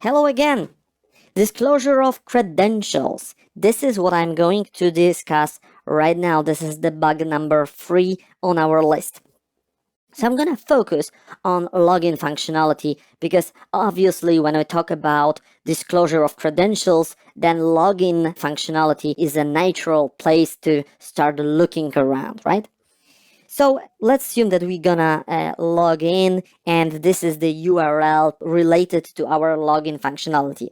Hello again. Disclosure of credentials. This is what I'm going to discuss right now. This is the bug number 3 on our list. So I'm going to focus on login functionality because obviously when I talk about disclosure of credentials, then login functionality is a natural place to start looking around, right? So let's assume that we're gonna log in, and this is the URL related to our login functionality.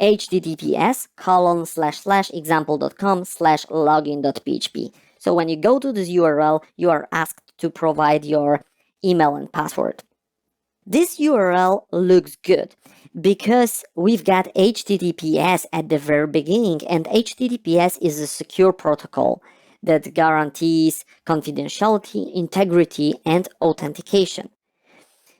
https://example.com/login.php. So when you go to this URL, you are asked to provide your email and password. This URL looks good because we've got HTTPS at the very beginning, and HTTPS is a secure protocol that guarantees confidentiality, integrity, and authentication.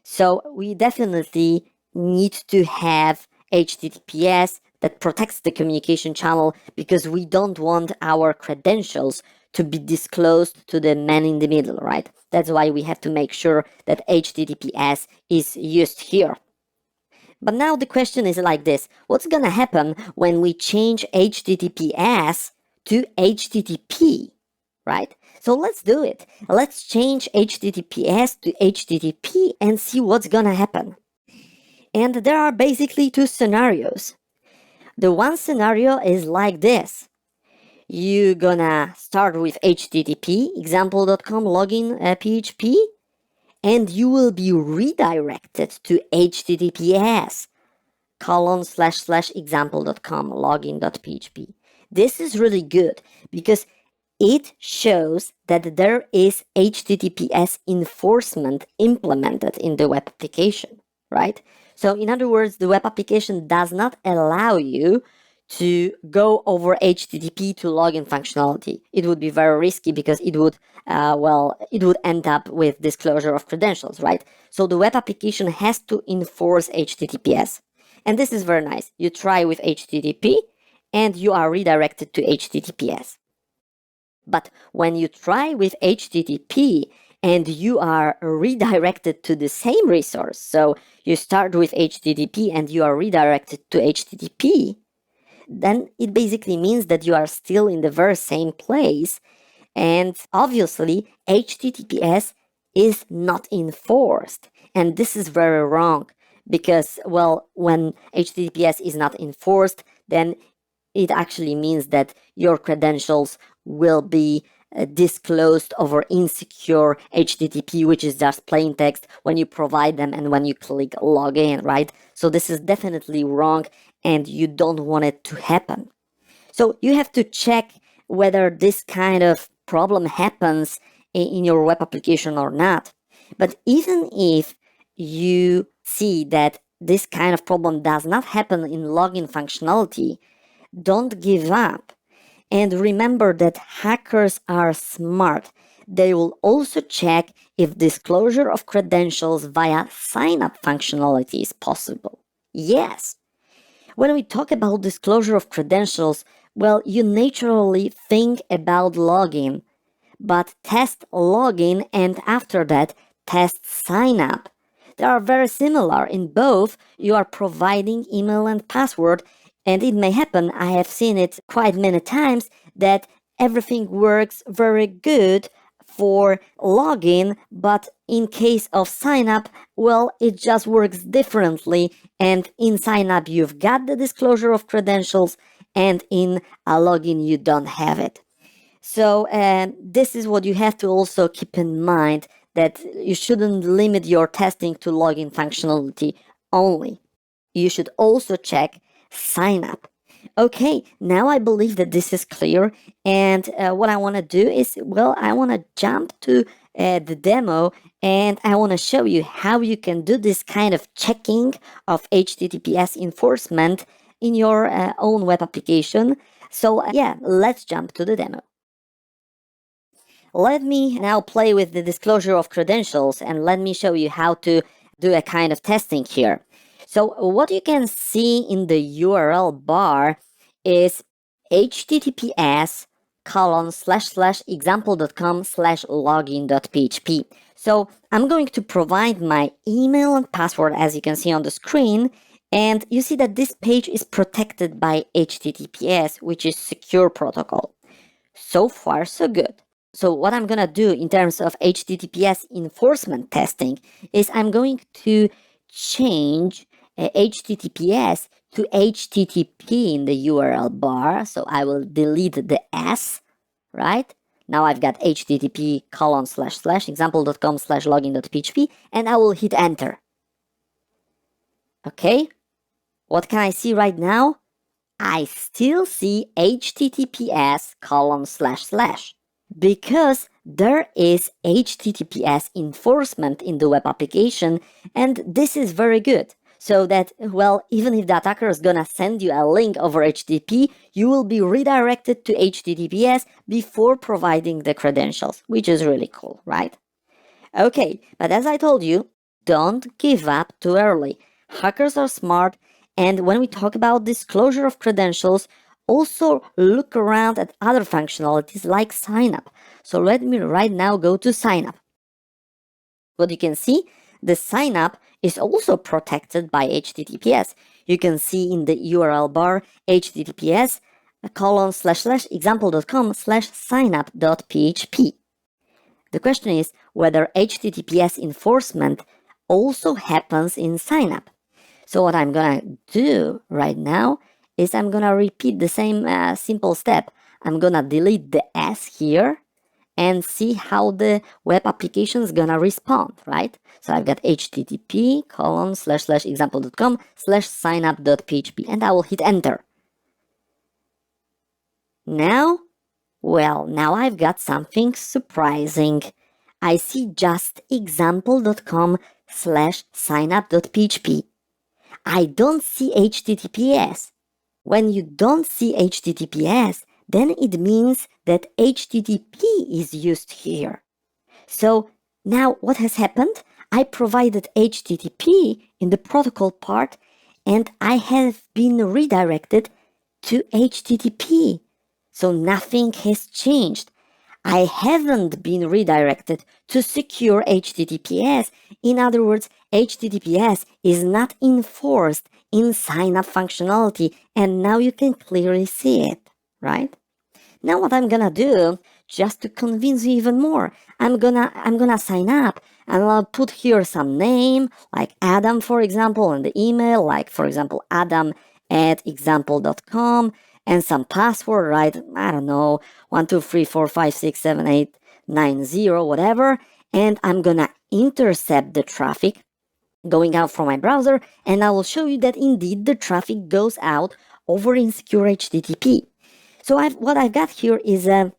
So we definitely need to have HTTPS that protects the communication channel because we don't want our credentials to be disclosed to the man in the middle, right? That's why we have to make sure that HTTPS is used here. But now the question is like this. What's gonna happen when we change HTTPS to HTTP, right? So let's do it. Let's change HTTPS to HTTP and see what's gonna happen. And there are basically two scenarios. The one scenario is like this. You're gonna start with HTTP, example.com login PHP, and you will be redirected to HTTPS ://example.com login.php. This is really good because it shows that there is HTTPS enforcement implemented in the web application, right? So in other words, the web application does not allow you to go over HTTP to login functionality. It would be very risky because it would end up with disclosure of credentials, right? So the web application has to enforce HTTPS. And this is very nice. You try with HTTP and you are redirected to HTTPS. But when you try with HTTP and you are redirected to the same resource, so you start with HTTP and you are redirected to HTTP, then it basically means that you are still in the very same place. And obviously, HTTPS is not enforced. And this is very wrong because, well, when HTTPS is not enforced, then it actually means that your credentials will be disclosed over insecure HTTP, which is just plain text when you provide them and when you click login, right? So this is definitely wrong and you don't want it to happen. So you have to check whether this kind of problem happens in your web application or not. But even if you see that this kind of problem does not happen in login functionality, don't give up. And remember that hackers are smart. They will also check if disclosure of credentials via sign-up functionality is possible. Yes. When we talk about disclosure of credentials, well, you naturally think about login, but test login and after that, test sign-up. They are very similar. In both, you are providing email and password, and it may happen, I have seen it quite many times, that everything works very good for login, but in case of sign up, well, it just works differently. And in sign up, you've got the disclosure of credentials, and in a login, you don't have it. So this is what you have to also keep in mind, that you shouldn't limit your testing to login functionality only. You should also check sign up. Okay, now I believe that this is clear, and what I want to do is, well, I want to jump to the demo, and I want to show you how you can do this kind of checking of HTTPS enforcement in your own web application. So yeah, let's jump to the demo. Let me now play with the disclosure of credentials, and let me show you how to do a kind of testing here. So what you can see in the URL bar is https://example.com/login.php. So I'm going to provide my email and password, as you can see on the screen, And you see that this page is protected by HTTPS, which is secure protocol. So far, so good. So what I'm gonna do in terms of HTTPS enforcement testing is I'm going to change HTTPS to HTTP in the URL bar. So I will delete the S, right? Now I've got http://example.com/login.php, and I will hit enter. Okay, what can I see right now? I still see https:// because there is HTTPS enforcement in the web application, and this is very good. So that, well, even if the attacker is gonna send you a link over HTTP, you will be redirected to HTTPS before providing the credentials, which is really cool, right? Okay, but as I told you, don't give up too early. Hackers are smart, and when we talk about disclosure of credentials, also look around at other functionalities like sign up. So let me right now go to sign up. What you can see, the sign up is also protected by HTTPS. You can see in the URL bar https://example.com/signup.php. The question is whether HTTPS enforcement also happens in signup. So what I'm gonna do right now is I'm gonna repeat the same simple step. I'm gonna delete the S here and see how the web application is gonna respond, right? So I've got http://example.com/signup.php, and I will hit enter. Now, well, now I've got something surprising. I see just example.com/signup.php. I don't see HTTPS. When you don't see HTTPS, then it means that HTTP is used here. So now what has happened? I provided HTTP in the protocol part, and I have been redirected to HTTP. So nothing has changed. I haven't been redirected to secure HTTPS. In other words, HTTPS is not enforced in sign-up functionality, and now you can clearly see it, right? Now what I'm gonna do, just to convince you even more, I'm gonna sign up, and I'll put here some name, like Adam, for example, and the email, like for example, adam@example.com, and some password, right? I don't know, 123456789 whatever, and I'm gonna intercept the traffic going out from my browser, and I will show you that indeed the traffic goes out over insecure HTTP. So what I've got here is a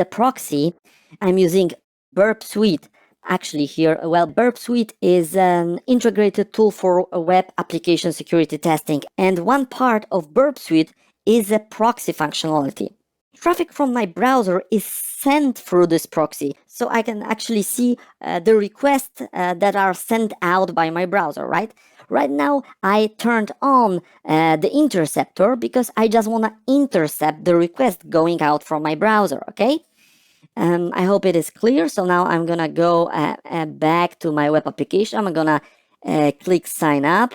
proxy. I'm using Burp Suite. Actually, here, well, Burp Suite is an integrated tool for web application security testing, and one part of Burp Suite is a proxy functionality. Traffic from my browser is sent through this proxy, so I can actually see the requests that are sent out by my browser, right? Right now, I turned on the interceptor because I just want to intercept the request going out from my browser, okay? I hope it is clear. So now I'm gonna go back to my web application. I'm gonna click sign up.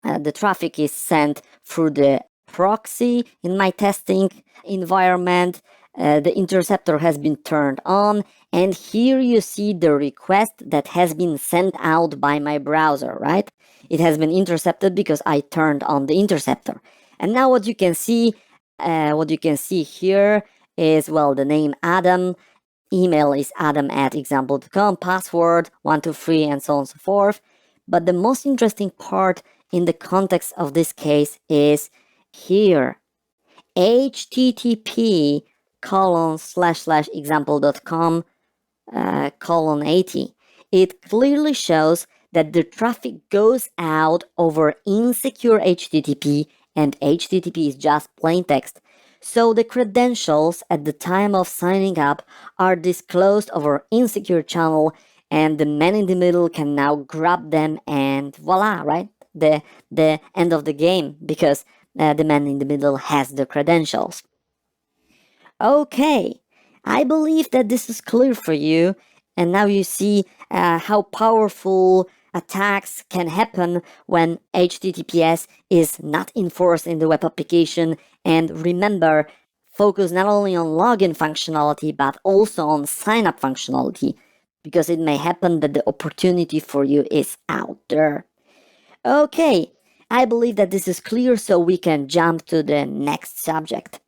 The traffic is sent through the proxy in my testing environment. The interceptor has been turned on, and here you see the request that has been sent out by my browser, right? It has been intercepted because I turned on the interceptor. And now what you can see here is, well, the name Adam, email is adam@example.com, password 123, and so on and so forth. But the most interesting part in the context of this case is here, http://example.com:80. It clearly shows that the traffic goes out over insecure HTTP, and HTTP is just plain text. So the credentials at the time of signing up are disclosed over insecure channel, and the man in the middle can now grab them, and voila, right? The end of the game, because the man in the middle has the credentials. Okay, I believe that this is clear for you, and now you see how powerful attacks can happen when HTTPS is not enforced in the web application. And remember, focus not only on login functionality but also on sign up functionality, because it may happen that the opportunity for you is out there. Okay, I believe that this is clear, so we can jump to the next subject.